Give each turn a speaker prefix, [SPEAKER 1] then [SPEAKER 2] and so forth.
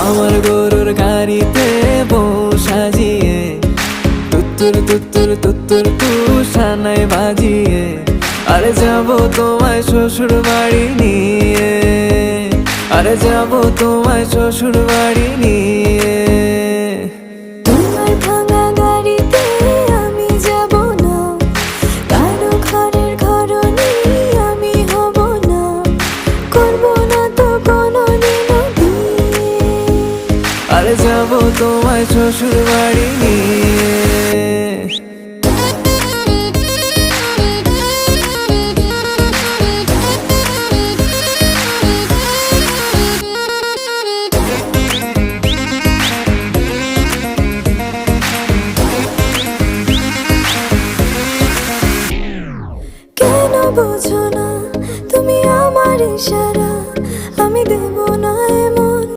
[SPEAKER 1] আমার গরুর গাড়িতে বউ সাজিয়ে তুত্তুর তুত্তুর তুত্তুর তুষানায় বাজিয়ে আরে যাবো তোমায় শ্বশুর বাড়ি নিয়ে, আরে যাবো তোমায় শ্বশুর বাড়ি নিয়ে।
[SPEAKER 2] তোমার ভাঙা গাড়িতে আমি যাব না, কারো ঘরের ঘরনি আমি হব না, করব না তো কোনোদিনও বিয়ে।
[SPEAKER 1] আরে যাবো তোমায় শ্বশুর বাড়ি নিয়ে।